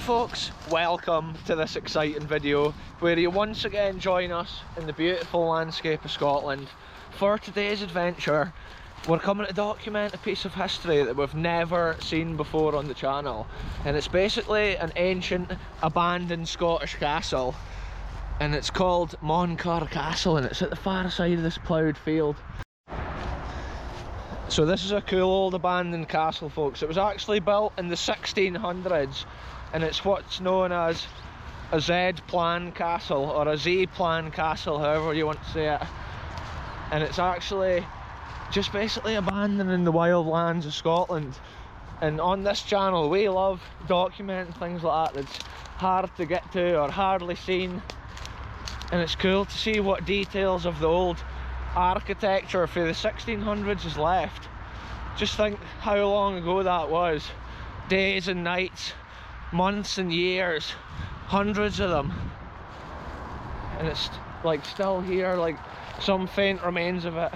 folks, welcome to this exciting video where you once again join us in the beautiful landscape of Scotland. For today's adventure, we're coming to document a piece of history that we've never seen before on the channel, and it's basically an ancient abandoned Scottish castle, and it's called Moncar Castle, and it's at the far side of this ploughed field. So this is a cool old abandoned castle, folks. It was actually built in the 1600s, and it's what's known as a Z-plan castle, or a Z-plan castle, however you want to say it. And it's actually just basically abandoned in the wild lands of Scotland. And on this channel we love documenting things like that that's hard to get to or hardly seen. And it's cool to see what details of the old architecture for the 1600s is left. Just think how long ago that was. Days and nights, months and years, hundreds of them. And it's like still here, like some faint remains of it.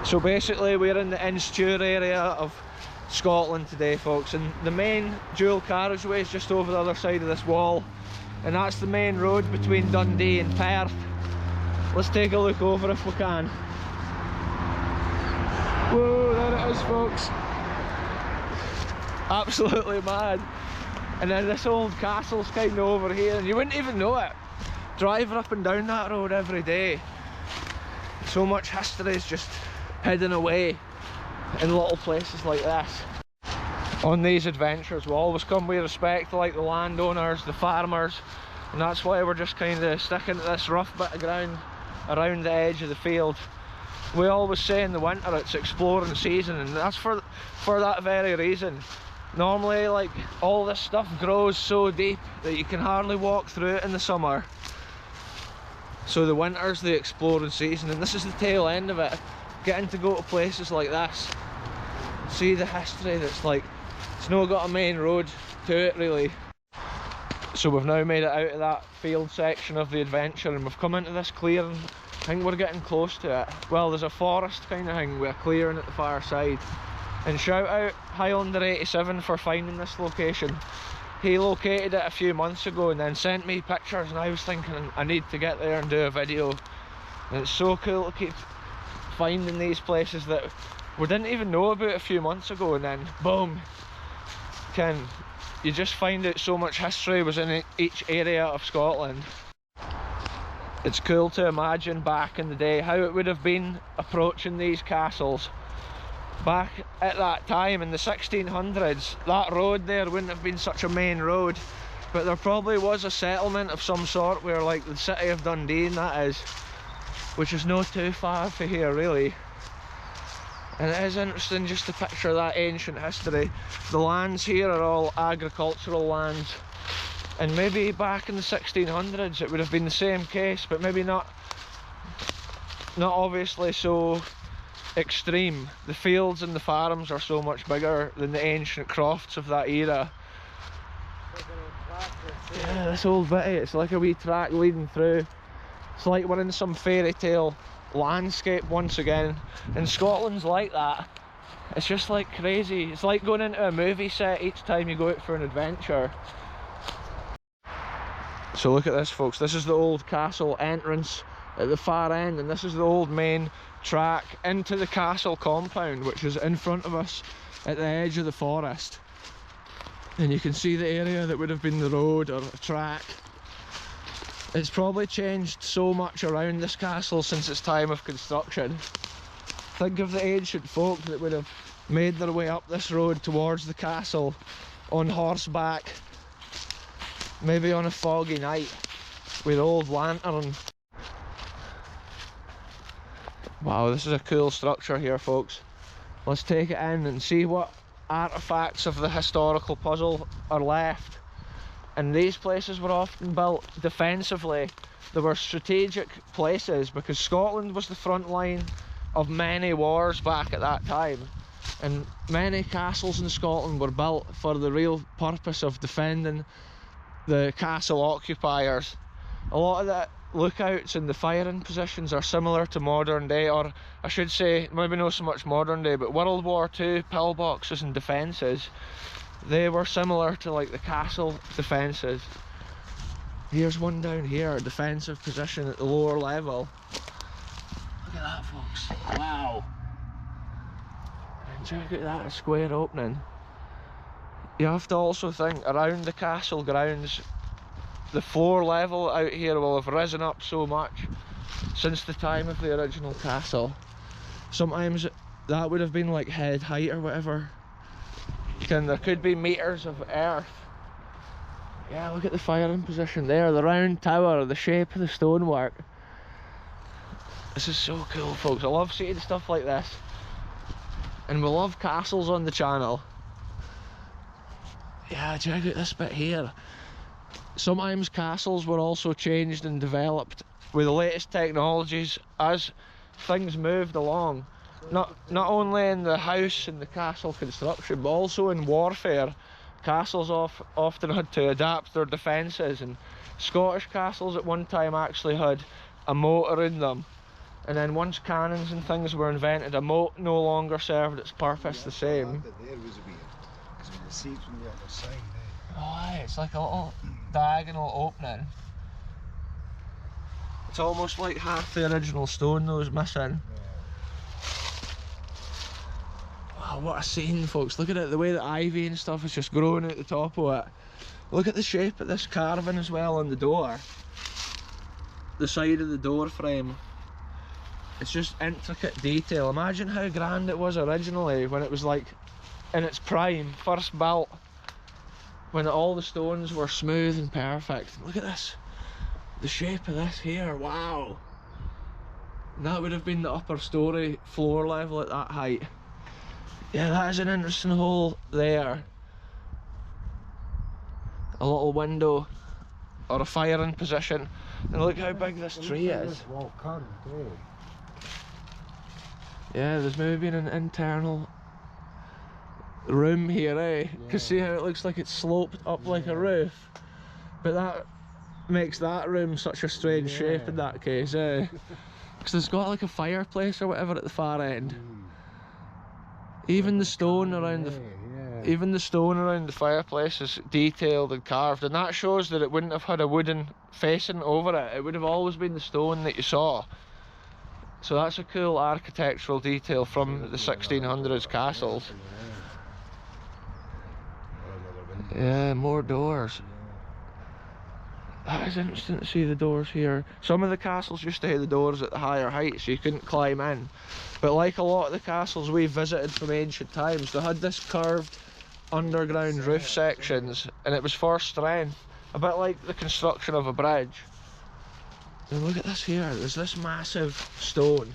So basically we're in the Insture area of Scotland today, folks, and the main dual carriageway is just over the other side of this wall, and that's the main road between Dundee and Perth. Let's take a look over if we can. Whoa, there it is, folks. Absolutely mad. And then this old castle's kind of over here, and you wouldn't even know it. Drive up and down that road every day. So much history is just hidden away in little places like this. On these adventures we always come with respect to like the landowners, the farmers, and that's why we're just kind of sticking to this rough bit of ground around the edge of the field. We always say in the winter it's exploring season, and that's for that very reason. Normally, like, all this stuff grows so deep that you can hardly walk through it in the summer. So the winter's the exploring season, and this is the tail end of it. Getting to go to places like this, see the history that's like, it's not got a main road to it really. So we've now made it out of that field section of the adventure, and we've come into this clearing. I think we're getting close to it. Well, there's a forest kind of thing with a clearing at the far side. And shout out Highlander87 for finding this location. He located it a few months ago and then sent me pictures, and I was thinking I need to get there and do a video. And it's so cool to keep finding these places that we didn't even know about a few months ago, and then boom, you just find out so much history was in each area of Scotland. It's cool to imagine back in the day how it would have been approaching these castles. Back at that time in the 1600s, that road there wouldn't have been such a main road, but there probably was a settlement of some sort where, like, the city of Dundee and that is, which is not too far from here really. And it is interesting just to picture that ancient history. The lands here are all agricultural lands, and maybe back in the 1600s it would have been the same case, but maybe not obviously so extreme. The fields and the farms are so much bigger than the ancient crofts of that era. Yeah, this old bitty, it's like a wee track leading through. It's like we're in some fairy tale landscape once again, and Scotland's like that. It's just like crazy. It's like going into a movie set each time you go out for an adventure. So look at this, folks. This is the old castle entrance at the far end, and this is the old main track into the castle compound, which is in front of us at the edge of the forest. And you can see the area that would have been the road or a track. It's probably changed so much around this castle since its time of construction. Think of the ancient folk that would have made their way up this road towards the castle on horseback, maybe on a foggy night with old lantern. Wow, this is a cool structure here, folks. Let's take it in and see what artifacts of the historical puzzle are left. And these places were often built defensively. They were strategic places because Scotland was the front line of many wars back at that time, and many castles in Scotland were built for the real purpose of defending the castle occupiers. A lot of the lookouts and the firing positions are similar to modern day, or I should say maybe not so much modern day, but World War II pillboxes and defences. they were similar to like the castle defences. Here's one down here, defensive position at the lower level. Look at that, folks. Wow. And check out that square opening. You have to also think, around the castle grounds, the floor level out here will have risen up so much since the time of the original castle. Sometimes that would have been like head height or whatever. And there could be meters of earth. Yeah, look at the firing position there, the round tower, the shape of the stonework. This is so cool, folks. I love seeing stuff like this. And we love castles on the channel. Yeah, check out this bit here. Sometimes castles were also changed and developed with the latest technologies as things moved along. Not only in the house and the castle construction, but also in warfare. Castles often had to adapt their defences, and Scottish castles at one time actually had a moat around them. And then once cannons and things were invented, a moat no longer served its purpose the same. There was weird, because when you see it from the other side, Oh, aye, it's like a little diagonal opening. It's almost like half the original stone though is missing. Wow, what a scene, folks. Look at it, the way the ivy and stuff is just growing out the top of it. Look at the shape of this carving as well on the door. The side of the door frame. It's just intricate detail. Imagine how grand it was originally when it was like in its prime, first built. When all the stones were smooth and perfect. Look at this. The shape of this here, wow. And that would have been the upper story floor level at that height. Yeah, that is an interesting hole there. A little window or a firing position. And look how big this tree is. Yeah, there's maybe been an internal room here, eh? Because see how it looks like it's sloped up like a roof. But that makes that room such a strange shape in that case, eh? Because it's got like a fireplace or whatever at the far end. Even the stone around the fireplace is detailed and carved, and that shows that it wouldn't have had a wooden facing over it. It would have always been the stone that you saw. So that's a cool architectural detail from the 1600s castles. Yeah, more doors. That is interesting to see the doors here. Some of the castles used to have the doors at the higher height so you couldn't climb in. But like a lot of the castles we visited from ancient times, they had this curved underground roof sections, and it was for strength. A bit like the construction of a bridge. And look at this here, there's this massive stone.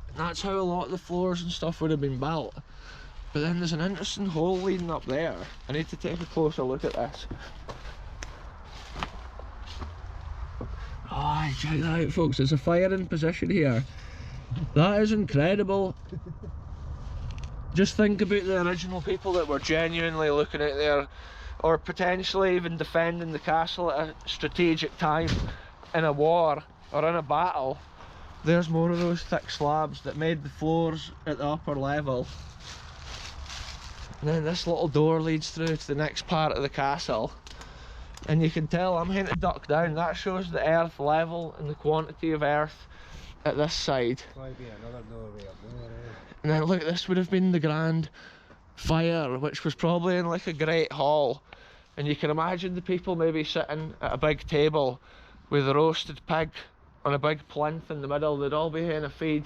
And that's how a lot of the floors and stuff would have been built. But then there's an interesting hole leading up there. I need to take a closer look at this. Oh, check that out, folks. There's a firing position here. That is incredible. Just think about the original people that were genuinely looking out there, or potentially even defending the castle at a strategic time in a war or in a battle. There's more of those thick slabs that made the floors at the upper level. And then this little door leads through to the next part of the castle. And you can tell I'm having to duck down. That shows the earth level and the quantity of earth at this side. And then look, this would have been the grand fire, which was probably in like a great hall. And you can imagine the people maybe sitting at a big table with a roasted pig on a big plinth in the middle. They'd all be having a feed,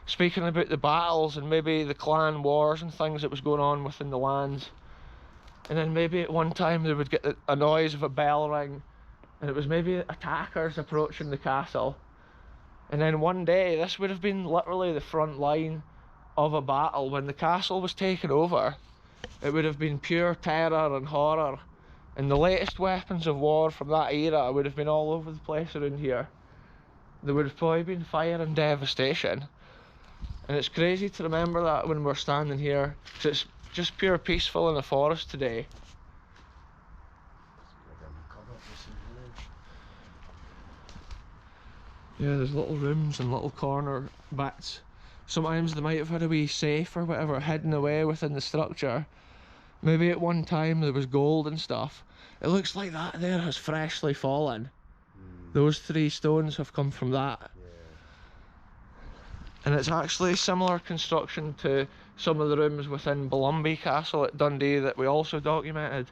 speaking about the battles and maybe the clan wars and things that was going on within the lands. And then maybe at one time they would get a noise of a bell ring, and it was maybe attackers approaching the castle. And then one day, this would have been literally the front line of a battle. When the castle was taken over, it would have been pure terror and horror. And the latest weapons of war from that era would have been all over the place around here. There would have probably been fire and devastation. And it's crazy to remember that when we're standing here, because it's just pure peaceful in the forest today. Yeah, there's little rooms and little corner bits. Sometimes they might have had a wee safe or whatever hidden away within the structure. Maybe at one time there was gold and stuff. It looks like that there has freshly fallen. Those 3 stones have come from that. And it's actually similar construction to some of the rooms within Belumby Castle at Dundee that we also documented.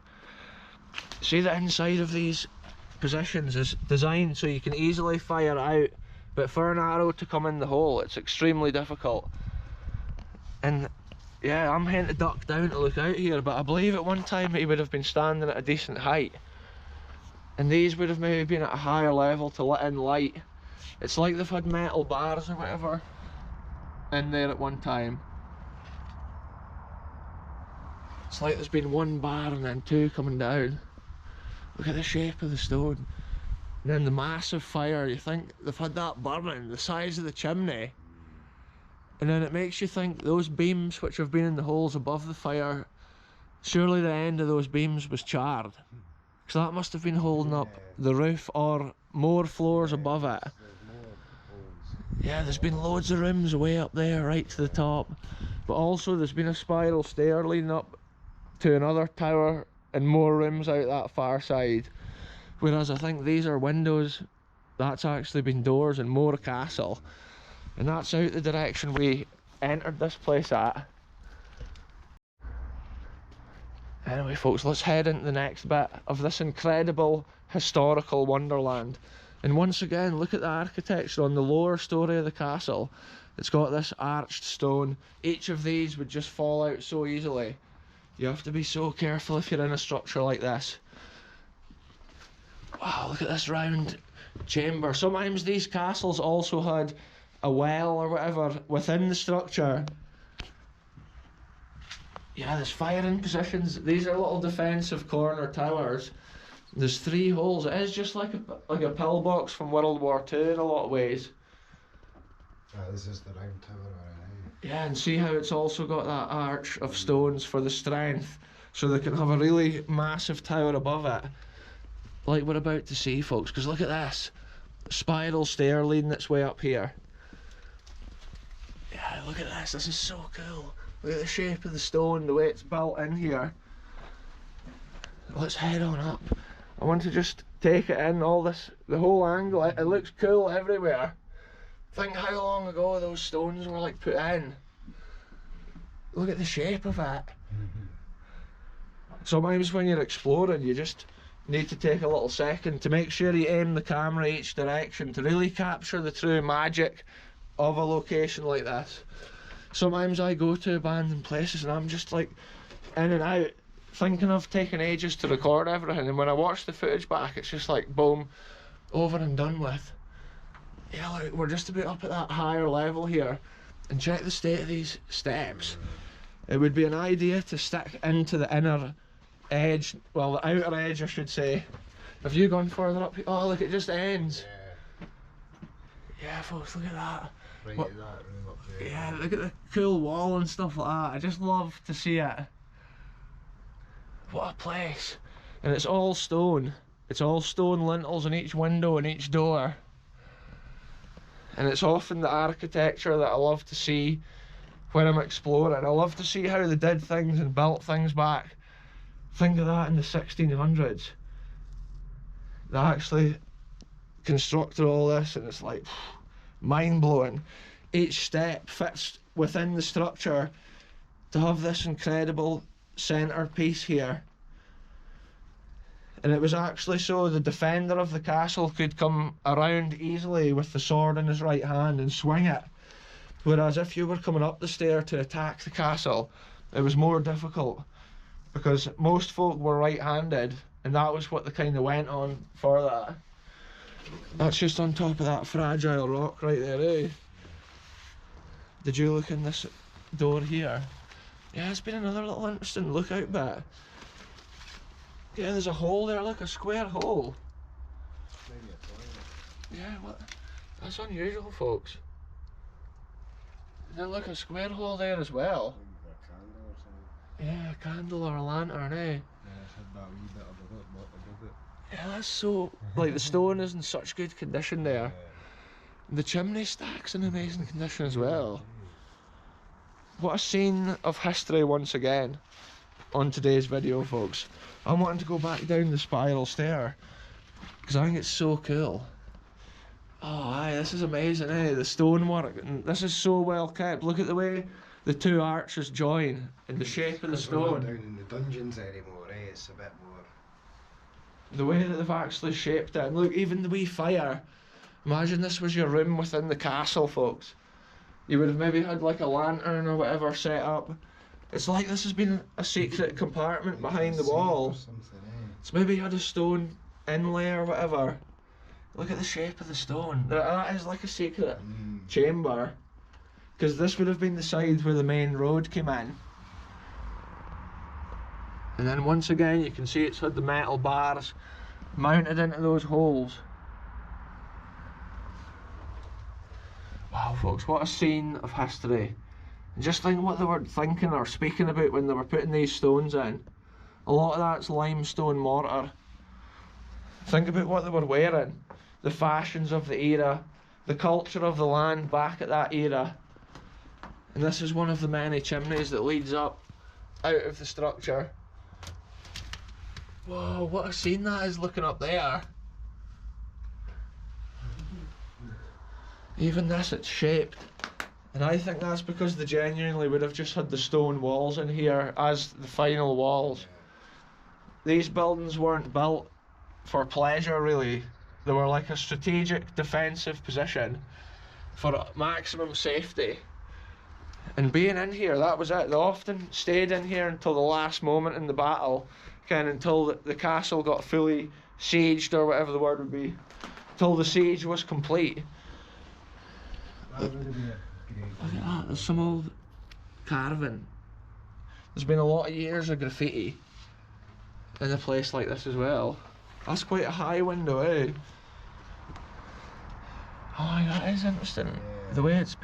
See, the inside of these positions is designed so you can easily fire out, but for an arrow to come in the hole it's extremely difficult. And yeah, I'm having to duck down to look out here, but I believe at one time he would have been standing at a decent height, and these would have maybe been at a higher level to let in light. It's like they've had metal bars or whatever in there at one time. It's like there's been 1 bar and then 2 coming down. Look at the shape of the stone. And then the massive fire, you think they've had that burning, the size of the chimney. And then it makes you think those beams which have been in the holes above the fire, surely the end of those beams was charred. Because that must have been holding up the roof or more floors above it. Yeah, there's been loads of rooms way up there, right to the top. But also there's been a spiral stair leading up to another tower and more rooms out that far side. Whereas I think these are windows, that's actually been doors and more castle. And that's out the direction we entered this place at. Anyway folks, let's head into the next bit of this incredible historical wonderland. And once again, look at the architecture on the lower story of the castle. It's got this arched stone. Each of these would just fall out so easily. You have to be so careful if you're in a structure like this. Wow, look at this round chamber. Sometimes these castles also had a well or whatever within the structure. Yeah, there's firing positions. These are little defensive corner towers. There's 3 holes. It is just like a pillbox from World War II in a lot of ways. This is the round tower, right? Yeah, and see how it's also got that arch of stones for the strength, so they can have a really massive tower above it, like we're about to see, folks. Because look at this spiral stair leading its way up here. Yeah, look at this. This is so cool. Look at the shape of the stone, the way it's built in here. Let's head on up. I want to just take it in, all this, the whole angle. It looks cool everywhere. Think how long ago those stones were like put in. Look at the shape of it. Sometimes when you're exploring, you just need to take a little second to make sure you aim the camera each direction to really capture the true magic of a location like this. Sometimes I go to abandoned places and I'm just like in and out, thinking of taking ages to record everything, and when I watch the footage back it's just like boom, over and done with. Yeah, look, we're just about up at that higher level here, and check the state of these steps. It would be an idea to stick into the inner edge, well the outer edge I should say. Have you gone further up here? Oh look, it just ends. Yeah folks, look at that. Right at that room up there. Yeah, look at the cool wall and stuff like that. I just love to see it. What a place. And it's all stone. It's all stone lintels in each window and each door. And it's often the architecture that I love to see when I'm exploring. I love to see how they did things and built things back. Think of that in the 1600s. They actually constructed all this, and it's like mind-blowing. Each step fits within the structure to have this incredible centerpiece here. And it was actually so the defender of the castle could come around easily with the sword in his right hand and swing it, whereas if you were coming up the stair to attack the castle, it was more difficult because most folk were right-handed, and that was what they kind of went on for that. That's just on top of that fragile rock right there, eh? Did you look in this door here? Yeah, it's been another little interesting lookout bit. Yeah, there's a hole there, look, a square hole. Maybe a toilet. Yeah, what? That's unusual, folks. And then look, a square hole there as well. Maybe a candle or something. Yeah, a candle or a lantern, eh? Yeah, it's had that wee bit above it. Yeah, that's so... like, the stone is in such good condition there. The chimney stack's in amazing condition as well. What a scene of history once again. on today's video, folks. I'm wanting to go back down the spiral stair because I think it's so cool. Oh, aye, this is amazing, eh? The stonework, and this is so well kept. Look at the way the two arches join in the shape of the We're not stone. down in the dungeons anymore, eh? It's a bit more. The way that they've actually shaped it. And look, even the wee fire. Imagine this was your room within the castle, folks. You would have maybe had like a lantern or whatever set up. It's like this has been a secret compartment behind the wall. Or something, eh? It's maybe had a stone inlay or whatever. Look at the shape of the stone. That is like a secret chamber. Because this would have been the side where the main road came in. And then once again you can see it's had the metal bars mounted into those holes. Wow, folks, what a scene of history. And just think what they were thinking or speaking about when they were putting these stones in. A lot of that's limestone mortar. Think about what they were wearing, the fashions of the era, the culture of the land back at that era. And this is one of the many chimneys that leads up out of the structure. Whoa, what a scene that is looking up there. Even this, it's shaped. And I think that's because they genuinely would have just had the stone walls in here as the final walls. These buildings weren't built for pleasure, really. They were like a strategic defensive position for maximum safety. And being in here, that was it. They often stayed in here until the last moment in the battle, kind of until the castle got fully sieged, or whatever the word would be, till the siege was complete. Look at that, there's some old carving. There's been a lot of years of graffiti in a place like this as well. That's quite a high window, eh? Oh, that is interesting. Yeah. The way it's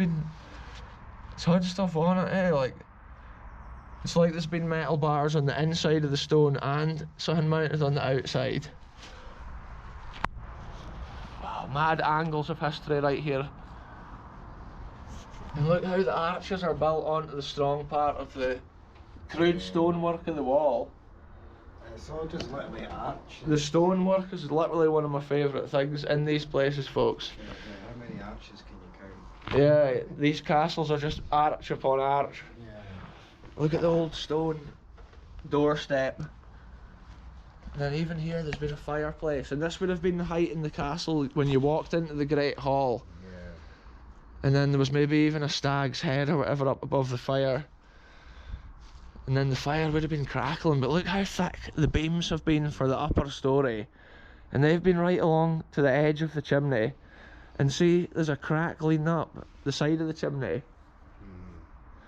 had stuff on it, eh? Like, it's like there's been metal bars on the inside of the stone and something mounted on the outside. Wow, mad angles of history right here. And look how the arches are built onto the strong part of the crude stonework of the wall. It's all just literally arch. The stonework is literally one of my favourite things in these places, folks. Yeah, how many arches can you count? Yeah, these castles are just arch upon arch. Yeah. Look at the old stone doorstep. And then even here there's been a fireplace, and this would have been the height in the castle when you walked into the Great Hall. And then there was maybe even a stag's head or whatever up above the fire. And then the fire would have been crackling, but look how thick the beams have been for the upper story. And they've been right along to the edge of the chimney. And see, there's a crack leading up the side of the chimney.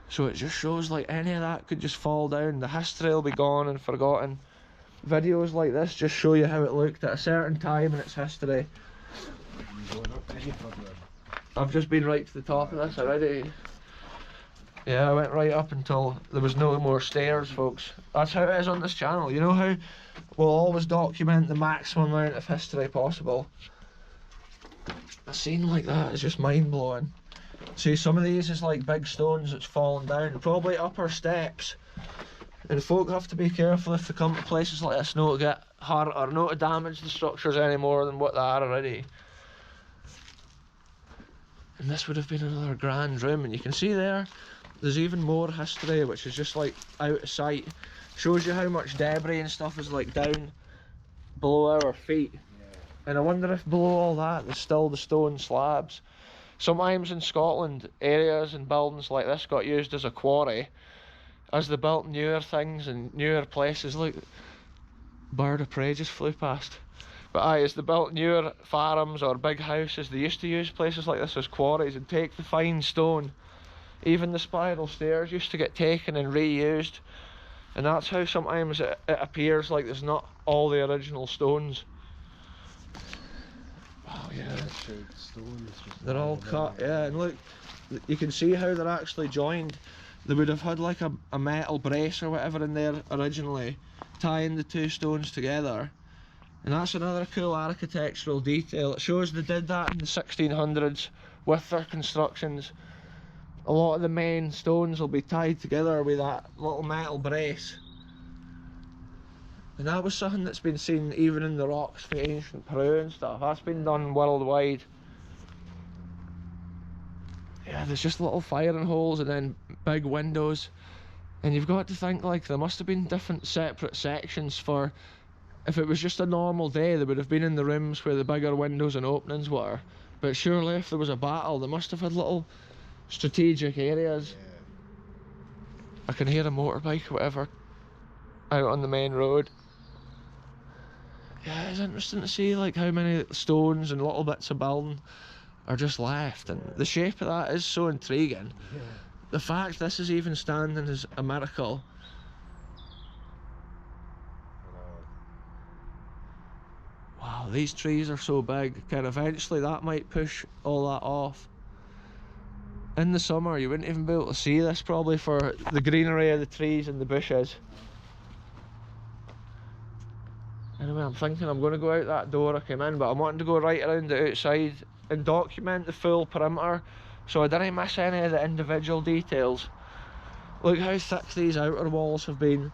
So it just shows like any of that could just fall down. The history will be gone and forgotten. Videos like this just show you how it looked at a certain time in its history. Going up any further? I've just been right to the top of this already. Yeah, I went right up until there was no more stairs, folks. That's how it is on this channel. You know how we'll always document the maximum amount of history possible. A scene like that is just mind-blowing. See, some of these is like big stones that's fallen down, probably upper steps. And folk have to be careful if they come to places like this, not to get hurt or not to damage the structures any more than what they are already. And this would have been another grand room, and you can see there's even more history which is just like out of sight. Shows you how much debris and stuff is like down below our feet. And I wonder if below all that there's still the stone slabs. Sometimes in Scotland, areas and buildings like this got used as a quarry. As they built newer things and newer places, look, bird of prey just flew past. But aye, as they built newer farms or big houses, they used to use places like this as quarries and take the fine stone. Even the spiral stairs used to get taken and reused. And that's how sometimes it appears like there's not all the original stones. Wow, yeah. They're all cut, yeah, and look, you can see how they're actually joined. They would have had like a metal brace or whatever in there originally, tying the two stones together. And that's another cool architectural detail. It shows they did that in the 1600s with their constructions. A lot of the main stones will be tied together with that little metal brace. And that was something that's been seen even in the rocks for ancient Peru and stuff. That's been done worldwide. Yeah, there's just little firing holes and then big windows. And you've got to think, like, there must have been different separate sections for... If it was just a normal day, they would have been in the rooms where the bigger windows and openings were. But surely if there was a battle, they must have had little strategic areas. Yeah. I can hear a motorbike or whatever out on the main road. Yeah, it's interesting to see like how many stones and little bits of building are just left, and the shape of that is so intriguing. Yeah. The fact this is even standing is a miracle. Wow, these trees are so big, can eventually that might push all that off. In the summer you wouldn't even be able to see this probably for the greenery of the trees and the bushes. Anyway, I'm thinking I'm going to go out that door I came in, but I'm wanting to go right around the outside and document the full perimeter so I didn't miss any of the individual details. Look how thick these outer walls have been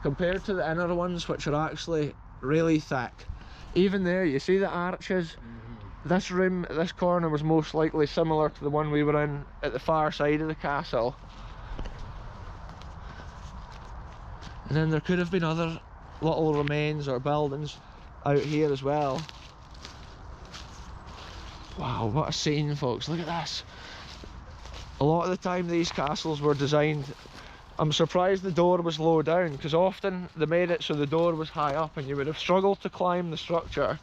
compared to the inner ones, which are actually really thick. Even there, you see the arches? This room, this corner was most likely similar to the one we were in at the far side of the castle. And then there could have been other little remains or buildings out here as well. Wow, what a scene, folks. Look at this. A lot of the time these castles were designed... I'm surprised the door was low down, because often they made it so the door was high up and you would have struggled to climb the structure.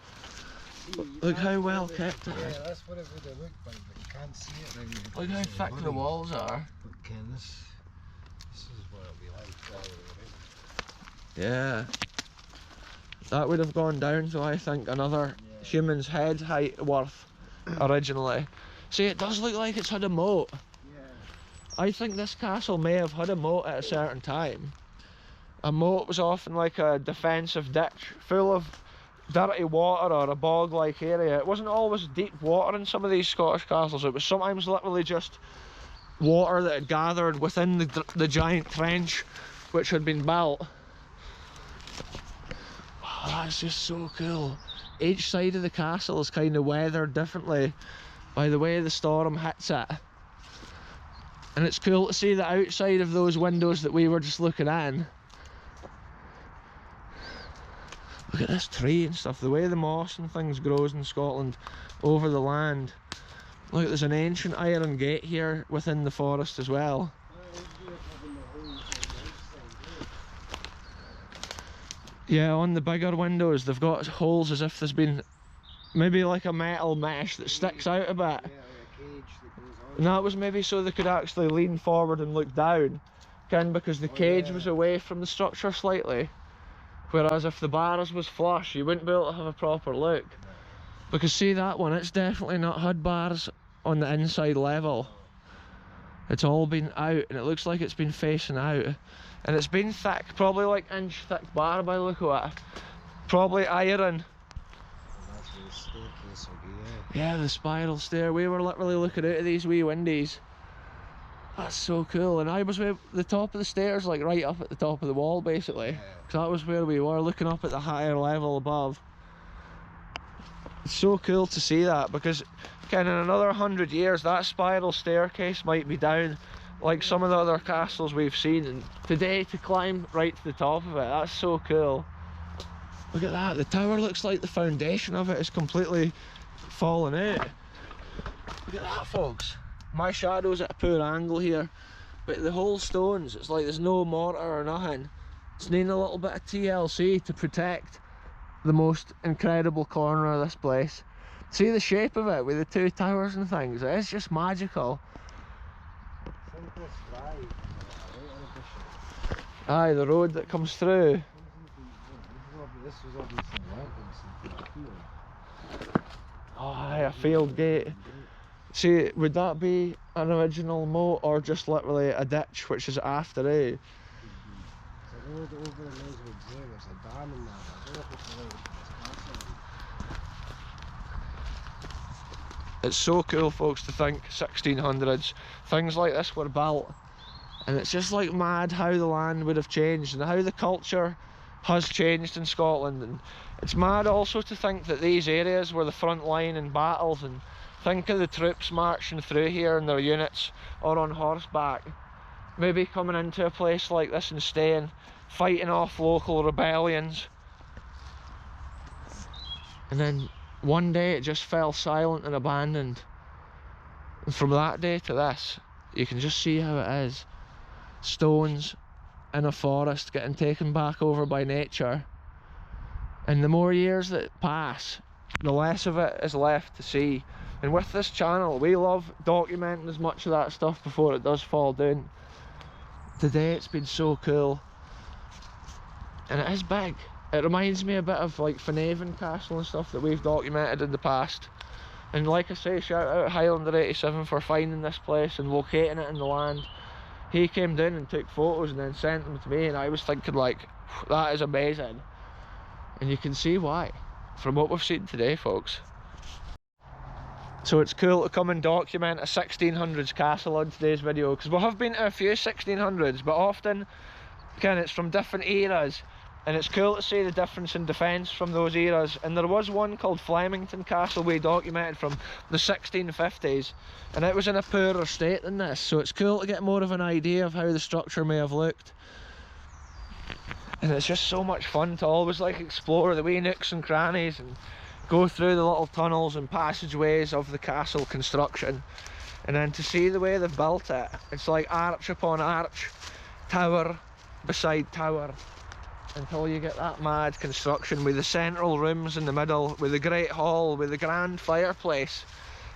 Look how well kept it is. Yeah, that's what it would have looked like, but you can't see it now. Look how thick the walls are. But Ken, this is what it'll be like all the way around. Yeah. That would have gone down to, I think, another human's head height worth originally. See, it does look like it's had a moat. I think this castle may have had a moat at a certain time. A moat was often like a defensive ditch full of dirty water or a bog-like area. It wasn't always deep water in some of these Scottish castles. It was sometimes literally just water that had gathered within the giant trench which had been built. Wow, that's just so cool. Each side of the castle is kind of weathered differently by the way the storm hits it. And it's cool to see the outside of those windows that we were just looking in. Look at this tree and stuff, the way the moss and things grows in Scotland over the land. Look, there's an ancient iron gate here within the forest as well. Yeah, on the bigger windows they've got holes as if there's been maybe like a metal mesh that sticks out a bit. And that was maybe so they could actually lean forward and look down, Ken, because the cage was away from the structure slightly. Whereas if the bars was flush, you wouldn't be able to have a proper look. Because see that one, it's definitely not had bars on the inside level. It's all been out, and it looks like it's been facing out. And it's been thick, probably like inch thick bar by the look of it. Probably iron. Yeah, the spiral stair. We were literally looking out of these wee windies. That's so cool. And I was with the top of the stairs, like right up at the top of the wall basically. Because that was where we were, looking up at the higher level above. It's so cool to see that, because kind of in another 100 years that spiral staircase might be down like some of the other castles we've seen, and today to climb right to the top of it, that's so cool. Look at that, the tower looks like the foundation of it is completely falling out. Look at that, folks. My shadow's at a poor angle here, but the whole stones, it's like there's no mortar or nothing. It's needing a little bit of TLC to protect the most incredible corner of this place. See the shape of it with the two towers and things, it's just magical. Aye, the road that comes through. Oh, aye, a field gate. See, would that be an original moat or just literally a ditch which is after it? It's so cool, folks, to think 1600s, things like this were built, and it's just like mad how the land would have changed and how the culture has changed in Scotland. And it's mad also to think that these areas were the front line in battles, and think of the troops marching through here in their units or on horseback, maybe coming into a place like this and staying, fighting off local rebellions. And then one day it just fell silent and abandoned. And from that day to this, you can just see how it is. Stones in a forest getting taken back over by nature. And the more years that pass, the less of it is left to see. And with this channel, we love documenting as much of that stuff before it does fall down. Today it's been so cool. And it is big. It reminds me a bit of like Finhaven Castle and stuff that we've documented in the past. And like I say, shout out Highlander 87 for finding this place and locating it in the land. He came down and took photos and then sent them to me, and I was thinking like, that is amazing. And you can see why, from what we've seen today, folks. So it's cool to come and document a 1600s castle on today's video, because we have been to a few 1600s, but often, again, it's from different eras. And it's cool to see the difference in defence from those eras. And there was one called Flemington Castle we documented from the 1650s, and it was in a poorer state than this, so it's cool to get more of an idea of how the structure may have looked. And it's just so much fun to always like explore the wee nooks and crannies and go through the little tunnels and passageways of the castle construction, and then to see the way they've built it. It's like arch upon arch, tower beside tower, until you get that mad construction with the central rooms in the middle, with the great hall, with the grand fireplace.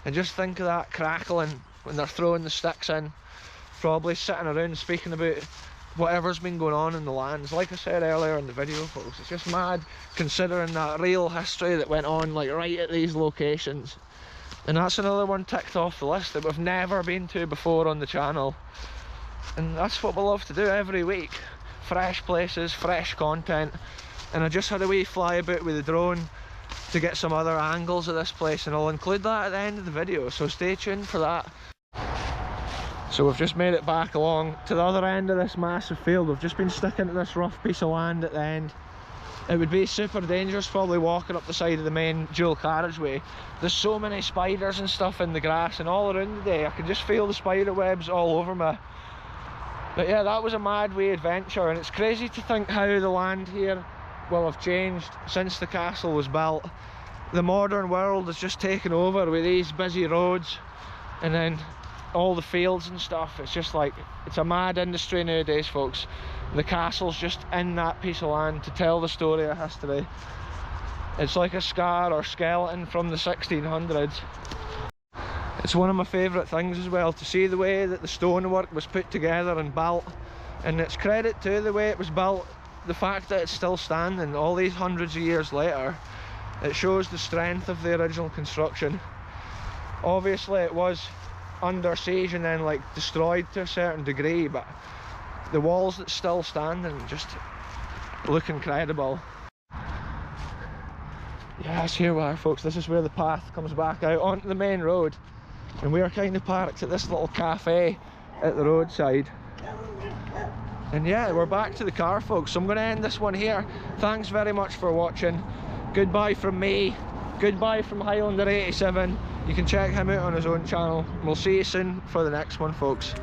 And just think of that crackling when they're throwing the sticks in, probably sitting around speaking about whatever's been going on in the lands. Like I said earlier in the video, folks, it's just mad considering that real history that went on like right at these locations. And that's another one ticked off the list that we've never been to before on the channel. And that's what we love to do every week. Fresh places, fresh content. And I just had a wee fly about with the drone to get some other angles of this place, and I'll include that at the end of the video, so stay tuned for that. So we've just made it back along to the other end of this massive field. We've just been sticking to this rough piece of land at the end. It would be super dangerous probably walking up the side of the main dual carriageway. There's so many spiders and stuff in the grass and all around today. I can just feel the spider webs all over me. But yeah, that was a mad wee adventure, and it's crazy to think how the land here will have changed since the castle was built. The modern world has just taken over with these busy roads and then all the fields and stuff. It's just like, it's a mad industry nowadays, folks. The castle's just in that piece of land to tell the story of history. It's like a scar or skeleton from the 1600s. It's one of my favourite things as well, to see the way that the stonework was put together and built. And it's credit to the way it was built, the fact that it's still standing all these hundreds of years later. It shows the strength of the original construction. Obviously it was under siege and then like destroyed to a certain degree, but the walls that still stand and just look incredible. Yes, here we are, folks. This is where the path comes back out onto the main road, and we are kind of parked at this little cafe at the roadside. And yeah, we're back to the car, folks, so I'm going to end this one here. Thanks very much for watching. Goodbye from me, goodbye from Highlander 87. You can check him out on his own channel. We'll see you soon for the next one, folks.